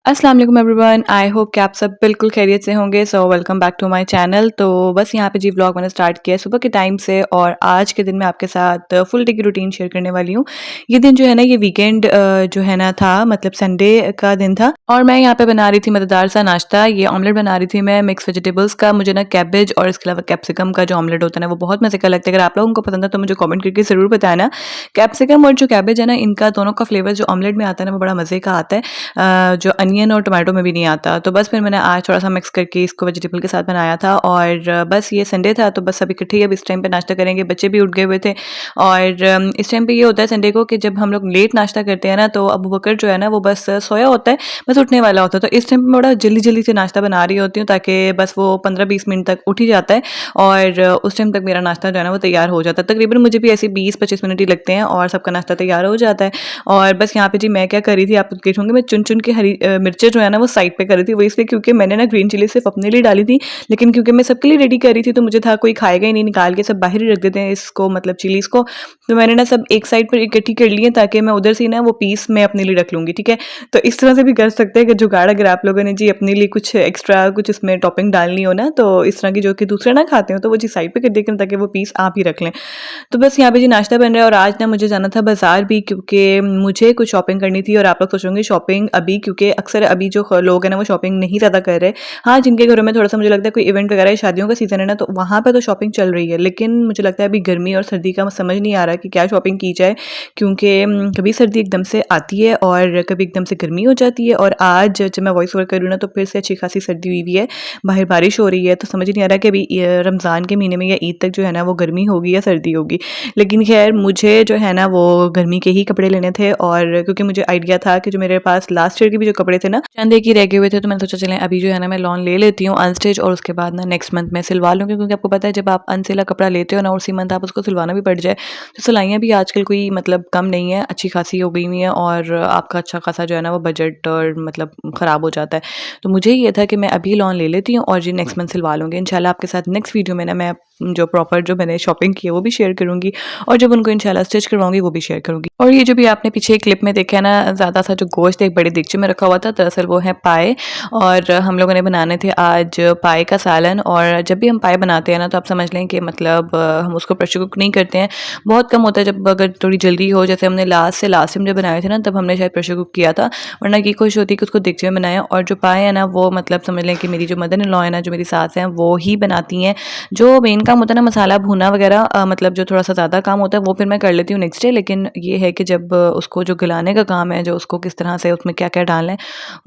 अस्सलाम वालेकुम everyone. I hope कि आप सब बिल्कुल खैरियत से होंगे। So welcome back to my channel. तो बस यहाँ पे जी व्लॉग मैंने स्टार्ट किया है सुबह के टाइम से और आज के दिन मैं आपके साथ फुल डे की रूटीन शेयर करने वाली हूँ। ये दिन जो है ना ये वीकेंड जो है ना था मतलब संडे का दिन था और मैं यहाँ पे बना रही थी मज़ेदार सा नाश्ता। ये ऑमलेट बना रही थी मैं मिक्स वेजिटेबल्स का। मुझे ना कैबेज और इसके अलावा कैप्सिकम का जो ऑमलेट होता है ना वो बहुत मज़े का लगता है। अगर आप लोगों को पसंद है तो मुझे कमेंट करके ज़रूर बताना। कैप्सिकम और जो कैबेज है ना इनका दोनों का फ्लेवर जो ऑमलेट में आता है ना वो बड़ा मज़े का आता है। जो अनियन और टोमेटो में भी नहीं आता। तो बस फिर मैंने आज थोड़ा-सा मिक्स करके इसको वेजिटेबल के साथ बनाया था और बस ये संडे था तो बस सब इकट्ठे ही अब इस टाइम पे नाश्ता करेंगे। बच्चे भी उठ गए हुए थे और इस टाइम पे ये होता है संडे को कि जब हम लोग लेट नाश्ता करते हैं ना तो अबू बकर जो है ना वो बस सोया होता है, बस उठने वाला होता है। तो इस टाइम पे मैं बड़ा जल्दी-जल्दी से नाश्ता बना रही होती हूँ ताकि बस वो 15-20 मिनट तक उठ ही जाता है और उस टाइम तक मेरा नाश्ता जो है ना वो तैयार हो जाता है। तकरीबन मुझे भी ऐसे 20-25 मिनट ही लगते हैं और सबका नाश्ता तैयार हो जाता है। और बस यहाँ पे जी मैं क्या कर रही थी आप देखोगे मैं चुन-चुन के हरी मिर्चें जो है ना वो साइड पे कर रही थी। वो इसलिए क्योंकि मैंने ना ग्रीन चिली सिर्फ़ अपने लिए डाली थी, लेकिन क्योंकि मैं सबके लिए रेडी कर रही थी तो मुझे था कोई खाएगा ही नहीं, निकाल के सब बाहर ही रख देते हैं इसको मतलब चिलीज़ को। तो मैंने ना सब एक साइड पर इकट्ठी कर ली है ताकि मैं उधर से ना वो पीस मैं अपने लिए रख लूँगी, ठीक है? तो इस तरह से भी कर सकते हैं कि जुगाड़ अगर आप लोगों ने जी अपने लिए कुछ एक्स्ट्रा कुछ इसमें टॉपिंग डालनी हो ना तो इस तरह की जो कि दूसरे ना खाते हो तो वो चीज़ साइड पे कर दें ताकि वो पीस आप ही रख लें। तो बस यहाँ पे जी नाश्ता बन रहा है और आज ना मुझे जाना था बाज़ार भी क्योंकि मुझे कुछ शॉपिंग करनी थी और आप लोग सोच होंगे शॉपिंग अभी क्योंकि अक्सर अभी जो लोग हैं ना वो शॉपिंग नहीं ज़्यादा कर रहे। हाँ, जिनके घरों में थोड़ा-सा मुझे लगता है कोई इवेंट वगैरह है, शादियों का सीज़न है ना तो वहाँ पे तो शॉपिंग चल रही है। लेकिन मुझे लगता है अभी गर्मी और सर्दी का समझ नहीं आ रहा कि क्या शॉपिंग की जाए क्योंकि कभी सर्दी एकदम से आती है और कभी एकदम से गर्मी हो जाती है और आज जब मैं वॉइस ओवर कर रही हूँ ना तो फिर से अच्छी खासी सर्दी हुई हुई है। बाहर बारिश हो रही है तो समझ नहीं आ रहा कि अभी रमज़ान के महीने में या ईद तक जो है ना वो गर्मी होगी या सर्दी होगी। लेकिन ख़ैर मुझे जो है ना वो गर्मी के ही कपड़े लेने थे और क्योंकि मुझे आइडिया था कि जो मेरे पास लास्ट ईयर के भी जो कपड़े थे ना चंदे की रह गए हुए थे तो मैंने सोचा चलें अभी जो है ना मैं लॉन ले लेती हूँ अनस्टिच और उसके बाद ना नेक्स्ट मंथ मैं सिलवा लूँगी क्योंकि आपको पता है जब आप अनसिला कपड़ा लेते हो ना उसी मंथ आप उसको सिलवाना भी पड़ जाए तो सिलाइयाँ भी आजकल कोई मतलब कम नहीं है, अच्छी खासी हो गई हुई हैं और आपका अच्छा खासा जो है ना वो बजट और मतलब ख़राब हो जाता है। तो मुझे ये था कि मैं अभी लॉन ले लेती हूँ और जी नेक्स्ट मंथ सिलवा लूँगी इंशाल्लाह। आपके साथ नेक्स्ट वीडियो में ना मैं जो प्रॉपर जो मैंने शॉपिंग की है वो भी शेयर करूँगी और जब उनको इंशाल्लाह स्टिच करवाऊँगी वो भी शेयर करूँगी। और ये जो भी आपने पीछे क्लिप में देखा है ना ज़्यादा सा जो गोश्त एक बड़ी देगची में रखा हुआ था दरअसल वो है पाए और हम लोगों ने बनाने थे आज पाए का सालन। और जब भी हम पाए बनाते हैं ना तो आप समझ लें कि मतलब हम उसको प्रेशर कुक नहीं करते हैं, बहुत कम होता है जब अगर थोड़ी जल्दी हो। जैसे हमने लास्ट से लास्ट टाइम जब बनाए थे ना तब हमने शायद प्रेशर कुक किया था, वरना ये कोशिश होती है कि उसको देगची में बनाएं। और जो पाए है ना वो मतलब समझ लें कि मेरी जो मदर इन लॉ है ना जो मेरी सास हैं वो ही बनाती हैं। जो मेन काम होता है ना मसाला भूना वगैरह मतलब जो थोड़ा-सा ज़्यादा काम होता है वो फिर मैं कर लेती हूँ नेक्स्ट डे। लेकिन ये है कि जब उसको जो गलाने का काम है, जो उसको किस तरह से उसमें क्या-क्या डालना है,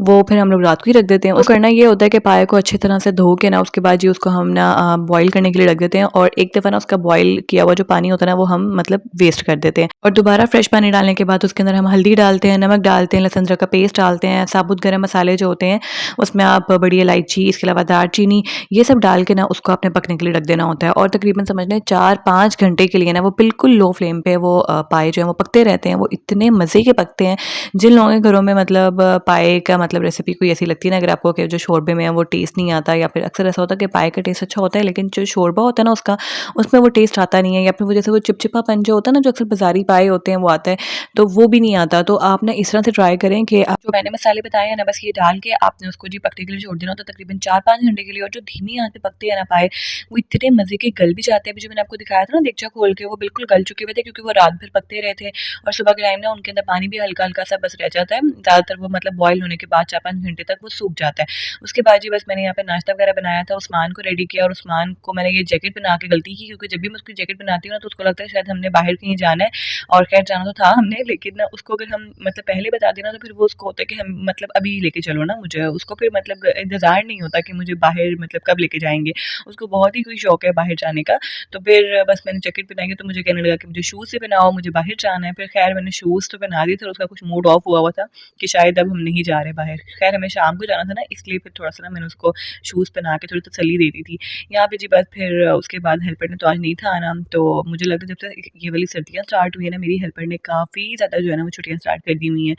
वो फिर हम लोग रात को ही रख देते हैं। वो करना ये होता है कि पाए को अच्छी तरह से धो के ना उसके बाद जी उसको हम ना बॉयल करने के लिए रख देते हैं और एक दफ़ा ना उसका बॉयल किया हुआ जो पानी होता है ना वो हम मतलब वेस्ट कर देते हैं। और दोबारा फ्रेश पानी डालने के बाद उसके अंदर हम हल्दी डालते हैं, नमक डालते हैं, लहसुन अदरक का पेस्ट डालते हैं, साबुत गरम मसाले जो होते हैं उसमें आप बड़ी इलायची, इसके अलावा दालचीनी, ये सब डाल के ना उसको आपने पकने के लिए रख देना होता है। और तकरीबन समझ लें 4-5 घंटे के लिए ना वो बिल्कुल लो फ्लेम पे वो पाए जो हैं वो पकते रहते हैं। वो इतने मज़े के पकते हैं, जिन लोगों के घरों में मतलब पाए का मतलब रेसिपी कोई ऐसी लगती है ना अगर आपको कि जो शोरबे में है वो टेस्ट नहीं आता, या फिर अक्सर ऐसा होता है कि पाए का टेस्ट अच्छा होता है लेकिन जो शोरबा होता है ना उसका उसमें वो टेस्ट आता नहीं है, या फिर वो जैसे वो चिपचिपापन जो होता है ना जो अक्सर बाज़ारी पाए होते हैं वो आता है, तो वो भी नहीं आता। तो आप ना इस तरह से ट्राई करें कि आप जो मैंने मसाले बताए हैं ना बस ये डाल के आपने उसको जी पकने के लिए छोड़ देना होता है तकरीबन 4-5 घंटे के लिए। और जो धीमी आँच पे पकते हैं ना पाए वो इतने मज़े के गल भी जाते हैं। अभी जो मैंने आपको दिखाया था ना देगचा खोल के वो बिल्कुल गल चुके हुए थे क्योंकि वो रात भर पकते रहे थे और सुबह के टाइम ना उनके अंदर पानी भी हल्का-हल्का सा बस रह जाता है। ज़्यादातर वो मतलब बॉयल होने के बाद 4-5 घंटे तक वो सूख जाता है। उसके बाद जी बस मैंने यहाँ पे नाश्ता वगैरह बनाया था, उस्मान को रेडी किया और उस्मान को मैंने ये जैकेट पहना के गलती की क्योंकि जब भी मैं उसकी जैकेट पहनाती हूँ ना तो उसको लगता है शायद हमने बाहर कहीं जाना है। और खैर जाना तो था हमने, लेकिन ना उसको अगर हम मतलब पहले बता दें ना तो फिर वो उसको होता है कि हम मतलब अभी लेके चलो ना मुझे, उसको फिर मतलब इंतज़ार नहीं होता कि मुझे बाहर मतलब कब लेके जाएँगे। उसको बहुत ही कोई शौक है बाहर जाने का। तो फिर बस मैंने जैकेट पहनाई तो मुझे कहने लगा कि मुझे शूज़ भी पहनाओ, मुझे बाहर जाना है। फिर ख़ैर मैंने शूज़ तो पहना दिए थे और उसका कुछ मूड ऑफ हुआ हुआ था कि शायद अब हम नहीं जा रहे बाहर। ख़ैर हमें शाम को जाना था ना इसलिए फिर थोड़ा-सा ना मैंने उसको शूज़ पहना के थोड़ी तसल्ली दे दी थी। यहाँ पे जी बस फिर उसके बाद हेल्पर ने तो आज नहीं था आना, तो मुझे लगा जब से ये वाली सर्दियाँ स्टार्ट हुई है ना मेरी हेल्पर ने काफ़ी ज़्यादा जो है ना वो छुट्टियाँ स्टार्ट कर दी हुई हैं।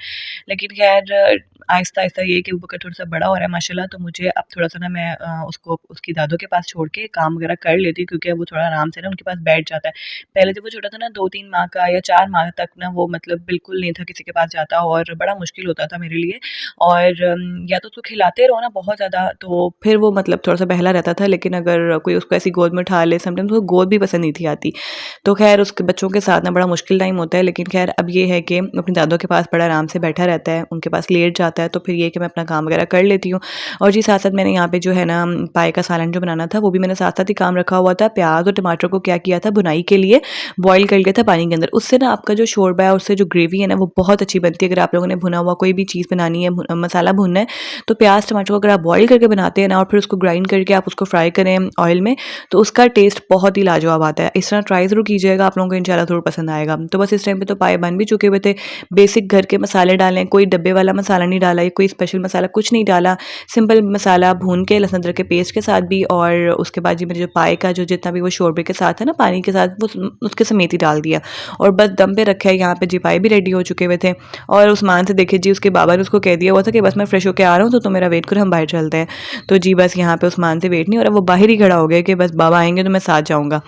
लेकिन ख़ैर आहिस्ता-आहिस्ता ये है कि वो बकर थोड़ा-सा बड़ा हो रहा है माशाल्लाह, तो मुझे अब थोड़ा-सा ना मैं उसको उसकी दादों के पास छोड़ के काम वगैरह कर लेती हूँ क्योंकि वो थोड़ा आराम से ना उनके पास बैठ जाता है। पहले जब वो छोटा था ना 2-3 माह का या 4 माह तक ना वो मतलब बिल्कुल नहीं था किसी के पास जाता और बड़ा मुश्किल होता था मेरे लिए। और या तो उसको खिलाते रहो ना बहुत ज़्यादा, तो फिर वो मतलब थोड़ा-सा बहला रहता था, लेकिन अगर कोई उसको ऐसी गोद में उठा ले, समटाइम्स उसको गोद भी पसंद नहीं थी आती। तो ख़ैर उसके बच्चों के साथ ना बड़ा मुश्किल टाइम होता है, लेकिन ख़ैर अब ये है कि अपने दादों के पास बड़ा आराम से बैठा रहता है, उनके पास लेट जाता है, तो फिर ये है कि मैं अपना काम वग़ैरह कर लेती हूँ। और जी साथ-साथ मैंने यहाँ पे जो है ना पाए का सालन जो बनाना था, वो भी मैंने साथ-साथ ही काम रखा हुआ था। प्याज़ और टमाटर को क्या किया था भुनाई के लिए बॉयल कर लिया था पानी के अंदर। उससे ना आपका जो शोरबा है, उससे जो ग्रेवी है ना, वो बहुत अच्छी बनती है। अगर आप लोगों ने भुना हुआ कोई भी चीज़ बनानी है, मसाला भूनना है, तो प्याज़ टमाटर को अगर आप बॉयल करके बनाते हैं ना और फिर उसको ग्राइंड करके आप उसको फ्राई करें ऑयल में, तो उसका टेस्ट बहुत ही लाजवाब आता है। इस तरह ट्राई ज़रूर कीजिएगा, आप लोगों को इंशाल्लाह ज़रूर पसंद आएगा। तो बस इस टाइम पे तो पाए बन भी चुके हुए थे। बेसिक घर के मसाले डाले, कोई डब्बे वाला मसाला नहीं डाला या कोई स्पेशल मसाला कुछ नहीं डाला। सिंपल मसाला भून के लहसुन अदरक के पेस्ट के साथ भी, और उसके बाद जी मेरे जो पाए का जो जितना भी वो शोरबे के साथ है ना पानी के साथ, वो उसके समेत ही डाल दिया और बस दम पे रखा है। यहाँ पे जी पाए भी रेडी हो चुके हुए थे और उस्मान से देखिए जी उसके बाबा ने उसको कह दिया हुआ था कि बस मैं फ्रेश होके आ रहा हूँ, तो तुम मेरा वेट करो, हम बाहर चलते हैं। तो जी बस यहाँ पे उस्मान से वेट नहीं हो रहा, वो बाहर ही खड़ा हो गया कि बस बाबा आएँगे तो मैं साथ जाऊँगा।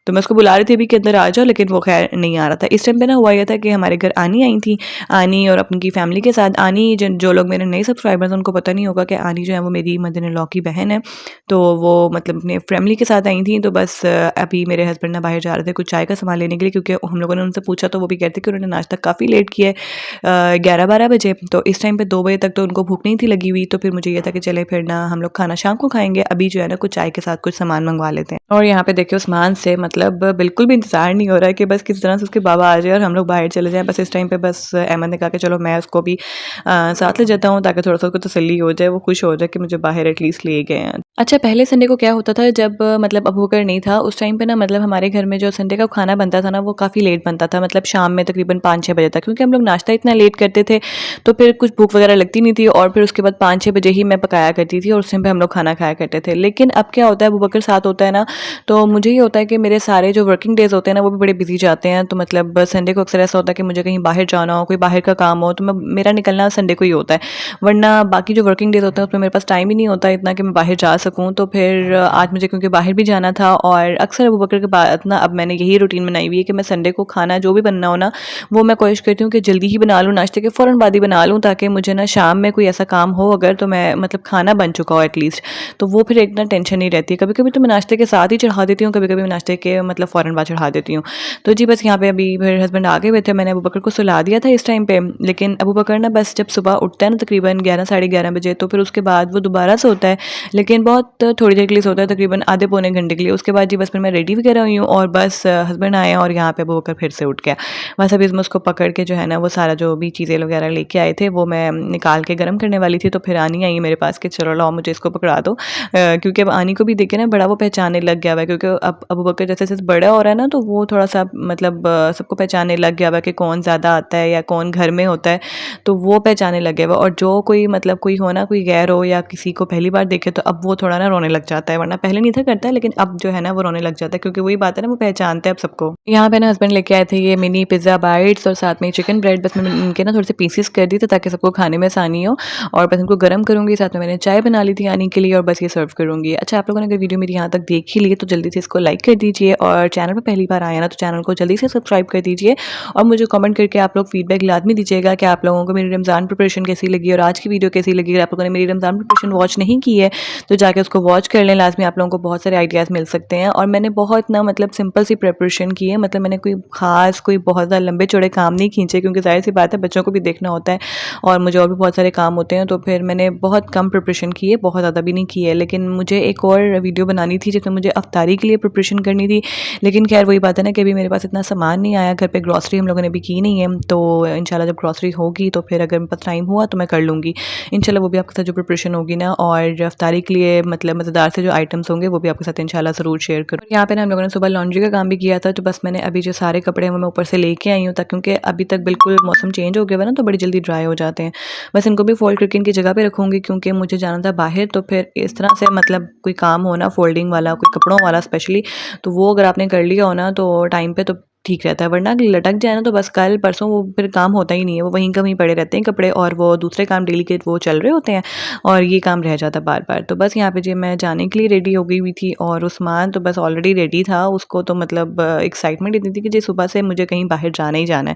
तो मैं उसको बुला रही थी अभी कि अंदर आ जाओ, लेकिन वो ख़ैर नहीं आ रहा था। इस टाइम पे ना हुआ ये था कि हमारे घर आनी आई थी, आनी और अपनी फैमिली के साथ। आनी जिन जो लोग मेरे नए सब्सक्राइबर्स हैं उनको पता नहीं होगा कि आनी जो है वो मेरी मदर इन लॉ की बहन है। तो वो मतलब अपने फैमिली के साथ आई थी। तो बस अभी मेरे हस्बैंड ना बाहर जा रहे थे कुछ चाय का सामान लेने के लिए, क्योंकि हम लोगों ने उनसे पूछा तो वो भी कहते कि उन्होंने नाश्ता काफ़ी लेट किया है, 11-12 बजे। तो इस टाइम पे 2 बजे तक तो उनको भूख नहीं थी लगी हुई, तो फिर मुझे ये था कि चले फिर ना हम लोग खाना शाम को खाएँगे, अभी जो है ना कुछ चाय के साथ कुछ सामान मंगवा लेते हैं। और यहाँ पे देखिए उस्मान से मतलब बिल्कुल भी इंतज़ार नहीं हो रहा है कि बस किस तरह से उसके बाबा आ जाए और हम लोग बाहर चले जाएँ। बस इस टाइम पे बस अहमद ने कहा कि चलो मैं उसको भी साथ ले जाता हूँ, ताकि थोड़ा-सा उसको तसल्ली हो जाए, वो खुश हो जाए कि मुझे बाहर एटलीस्ट ले गए हैं। अच्छा, पहले संडे को क्या होता था जब मतलब अबू बकर नहीं था, उस टाइम पे ना मतलब हमारे घर में जो संडे का खाना बनता था ना, वो काफ़ी लेट बनता था, मतलब शाम में तकरीबन 5-6 बजे तक, क्योंकि हम लोग नाश्ता इतना लेट करते थे, तो फिर कुछ भूख वगैरह लगती नहीं थी और फिर उसके बाद 5-6 बजे ही मैं पकाया करती थी और उस टाइम पे हम लोग खाना खाया करते थे। लेकिन अब क्या होता है, अबू बकर साथ होता है ना, तो मुझे ये होता है कि मेरे सारे जो वर्किंग डेज़ होते हैं ना, वो भी बड़े बिज़ी जाते हैं। तो मतलब संडे को अक्सर ऐसा होता है कि मुझे कहीं बाहर जाना हो, कोई बाहर का काम हो, तो मेरा निकलना संडे को ही होता है। वरना बाकी जो वर्किंग डेज़ होते हैं, उसमें मेरे पास टाइम ही नहीं होता इतना कि मैं बाहर जा सकूँ। तो फिर आज मुझे क्योंकि बाहर भी जाना था, और अक्सर अबू बकर के बाद ना अब मैंने यही रूटीन बनाई हुई है कि मैं संडे को खाना जो भी बनना हो ना, वो मैं कोशिश करती हूँ कि जल्दी ही बना लूँ, नाश्ते के फ़ौरन बाद ही बना लूँ, ताकि मुझे ना शाम में कोई ऐसा काम हो अगर, तो मैं मतलब खाना बन चुका हो एटलीस्ट, तो वो फिर एक ना टेंशन नहीं रहती है। कभी-कभी तो मैं नाश्ते के साथ ही चढ़ा देती हूँ, कभी-कभी मैं नाश्ते के मतलब फ़ौरन बाद चढ़ा देती हूँ। तो जी बस यहाँ पे अभी मेरे हस्बैंड आ गए हुए थे, मैंने अबू बकर को सुला दिया था इस टाइम पे, लेकिन अबू बकर ना बस जब सुबह उठता है ना तकरीबन 11 साढ़े 11 बजे, तो फिर उसके बाद वो दोबारा सोता है, लेकिन बहुत थोड़ी देर के लिए सोता है, तकरीबन आधे पौने घंटे के लिए। उसके बाद जी बस फिर मैं रेडी वगैरह हुई हूँ और बस हस्बैंड आए हैं और यहाँ पे अबू बकर फिर से उठ गया। बस अभी मैं उसको पकड़ के जो है ना वो सारा जो भी चीज़ें वगैरह लेके आए थे वो मैं निकाल के गर्म करने वाली थी, तो फिर आनी आई मेरे पास कि चलो लाओ मुझे इसको पकड़ा दो, क्योंकि अब आनी को भी देखे ना बड़ा वो पहचानने लग गया हुआ है, क्योंकि अब अबू बकर जैसे-जैसे बड़ा हो रहा है ना, तो वो थोड़ा-सा मतलब सबको पहचानने लग गया हुआ है कि कौन ज़्यादा आता है या कौन घर में होता है, तो वो पहचानने लग गया हुआ है। और जो कोई मतलब कोई हो ना, कोई गैर हो या किसी को पहली बार देखे, तो अब वो थोड़ा ना रोने लग जाता है, वरना पहले नहीं था करता, लेकिन अब जो है ना वो रोने लग जाता है, क्योंकि वही बात है ना, वो पहचानता है अब सबको। यहाँ पे ना हस्बैंड लेके आए थे ये मिनी पिज़्ज़ा बाइट्स और साथ में चिकन ब्रेड, बस मैंने इनके ना थोड़े से पीसेस कर दिए थे ताकि सबको खाने में आसानी हो, और बस इनको गर्म करूँगी, साथ में मैंने चाय बना ली थी आने के लिए और बस ये सर्व करूँगी। अच्छा, आप लोगों ने अगर वीडियो मेरी यहाँ तक देख ही ली है तो जल्दी से इसको लाइक कर दीजिए, और चैनल पे पहली बार आया ना तो चैनल को जल्दी से सब्सक्राइब कर दीजिए, और मुझे कमेंट करके आप लोग फीडबैक लाज़मी दीजिएगा कि आप लोगों को मेरी रमज़ान प्रिपरेशन कैसी लगी और आज की वीडियो कैसी लगी। अगर आप लोगों ने मेरी रमज़ान प्रिपरेशन वॉच नहीं की है तो जाके उसको वॉच कर लें, लाज़मी आप लोगों को बहुत सारे आइडियाज़ मिल सकते हैं। और मैंने बहुत ना मतलब सिंपल सी प्रिपरेशन की है, मतलब मैंने कोई ख़ास कोई बहुत ज़्यादा लंबे चौड़े काम नहीं खींचे, क्योंकि ज़ाहिर सी बात है बच्चों को भी देखना होता है और मुझे और भी बहुत सारे काम होते हैं, तो फिर मैंने बहुत कम प्रिपरेशन की है, बहुत ज़्यादा भी नहीं की है। लेकिन मुझे एक और वीडियो बनानी थी जिसमें मुझे अफ्तारी के लिए प्रिपरेशन करनी थी, लेकिन खैर वही बात है ना कि अभी मेरे पास इतना सामान नहीं आया, घर पे ग्रॉसरी हम लोगों ने भी की नहीं है, तो इंशाल्लाह जब ग्रॉसरी होगी तो फिर अगर मेरे पास टाइम हुआ तो मैं कर लूँगी इंशाल्लाह, वो भी आपके साथ जो प्रिपरेशन होगी ना, और अफ्तारी के लिए मतलब मज़ेदार से जो आइटम्स होंगे वो भी आपके साथ इंशाल्लाह ज़रूर शेयर करूँ। यहाँ पे ना हम लोगों ने सुबह लॉन्ड्री का काम भी किया था, तो बस मैंने अभी जो सारे कपड़े हैं वो मैं ऊपर से लेके आई हूँ, क्योंकि अभी तक बिल्कुल मौसम चेंज हो गया है ना, तो बड़ी जल्दी ड्राई हो जाते हैं। बस इनको भी फोल्ड करके इनकी जगह पे रखूँगी, क्योंकि मुझे जाना था बाहर, तो फिर इस तरह से मतलब कोई काम हो ना फोल्डिंग वाला, कोई कपड़ों वाला स्पेशली, तो वो अगर आपने कर लिया हो ना तो टाइम पे तो ठीक रहता है, वरना लटक जाए ना तो बस कल परसों वो फिर काम होता ही नहीं है, वो वहीं का वहीं पड़े रहते हैं कपड़े और वो दूसरे काम डेली के वो चल रहे होते हैं और ये काम रह जाता है बार-बार। तो बस यहाँ पे जी मैं जाने के लिए रेडी हो गई हुई थी और उस्मान तो बस ऑलरेडी रेडी था, उसको तो मतलब एक्साइटमेंट इतनी थी कि जी सुबह से मुझे कहीं बाहर जाना ही जाना है।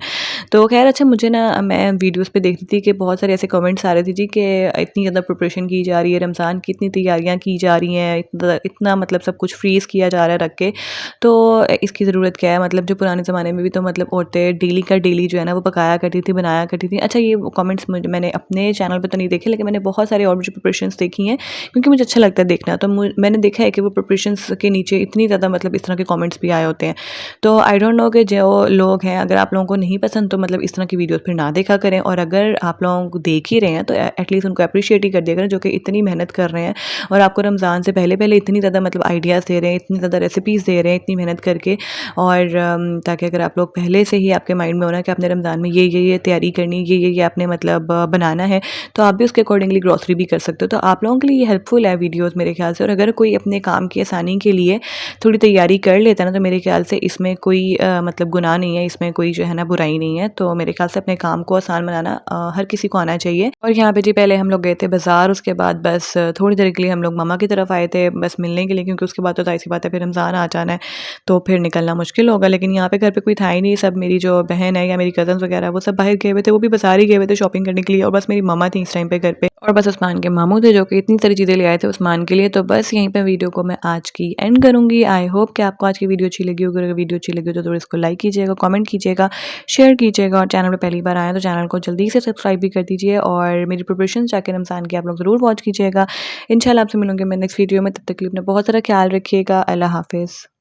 तो ख़ैर अच्छा मुझे ना मैं वीडियोज़ पे देख रही थी कि बहुत सारे ऐसे कमेंट्स आ रहे थे जी कि इतनी ज़्यादा प्रिपरेशन की जा रही है, रमज़ान की इतनी तैयारियाँ की जा रही हैं, इतना इतना मतलब सब कुछ फ्रीज़ किया जा रहा है रख के, तो इसकी ज़रूरत क्या है? मतलब जो पुराने ज़माने में भी तो मतलब औरतें डेली का डेली जो है ना वो पकाया करती थी, बनाया करती थी। अच्छा ये कमेंट्स मुझे मैंने अपने चैनल पे तो नहीं देखे लेकिन मैंने बहुत सारे और भी जो प्रिपरेशंस देखी हैं क्योंकि मुझे अच्छा लगता है देखना। तो मैंने देखा है कि वो प्रिपरेशंस के नीचे इतनी ज़्यादा मतलब इस तरह के कमेंट्स भी आए होते हैं। तो आई डोंट नो कि जो लोग हैं अगर आप लोगों को नहीं पसंद तो मतलब इस तरह की वीडियोज़ फिर ना देखा करें और अगर आप लोगों को देख ही रहे हैं तो एटलीस्ट उनको एप्रिशिएट ही कर दिया करें जो कि इतनी मेहनत कर रहे हैं और आपको रमज़ान से पहले-पहले इतनी ज़्यादा मतलब आइडियाज़ दे रहे हैं, इतनी ज़्यादा रेसिपीज़ दे रहे हैं, इतनी मेहनत करके और ताकि अगर आप लोग पहले से ही आपके माइंड में हो ना कि आपने रमज़ान में ये तैयारी करनी है, ये आपने मतलब बनाना है, तो आप भी उसके अकॉर्डिंगली ग्रोसरी भी कर सकते हो। तो आप लोगों के लिए ये हेल्पफुल है वीडियोज़ मेरे ख़्याल से और अगर कोई अपने काम की आसानी के लिए थोड़ी तैयारी कर लेता है ना, तो मेरे ख़्याल से इसमें कोई मतलब गुनाह नहीं है, इसमें कोई जो है ना बुराई नहीं है। तो मेरे ख़्याल से अपने काम को आसान बनाना हर किसी को आना चाहिए। और यहाँ पे जी पहले हम लोग गए थे बाज़ार, उसके बाद बस थोड़ी देर के लिए हम लोग मम्मा की तरफ आए थे बस मिलने के लिए क्योंकि उसके बाद तो ज़ाहिर-सी बात है फिर रमज़ान आ जाना है, तो फिर निकलना मुश्किल होगा। लेकिन यहाँ पे घर पे कोई था ही नहीं, सब मेरी जो बहन है या मेरी कज़न्स वगैरह वो सब बाहर गए हुए थे, वो भी बाज़ार ही गए हुए थे शॉपिंग करने के लिए और बस मेरी मम्मा थी इस टाइम पे घर पे और बस उस्मान के मामू थे जो कि इतनी सारी चीज़ें ले आए थे उस्मान के लिए। तो बस यहीं पे वीडियो को मैं आज की एंड करूँगी। आई होप कि आपको आज की वीडियो अच्छी लगी होगी। अगर वीडियो अच्छी लगी हो तो ज़रूर इसको लाइक कीजिएगा, कमेंट कीजिएगा, शेयर कीजिएगा और चैनल पे पहली बार आए हैं तो चैनल को जल्दी से सब्सक्राइब भी कर दीजिए और मेरी प्रिपरेशन जाके रमज़ान की आप लोग ज़रूर वॉच कीजिएगा। इंशाल्लाह आपसे मिलूँगी मैं नेक्स्ट वीडियो में, तब तक के लिए अपना बहुत सारा ख्याल रखिएगा। अल्लाह हाफ़िज़।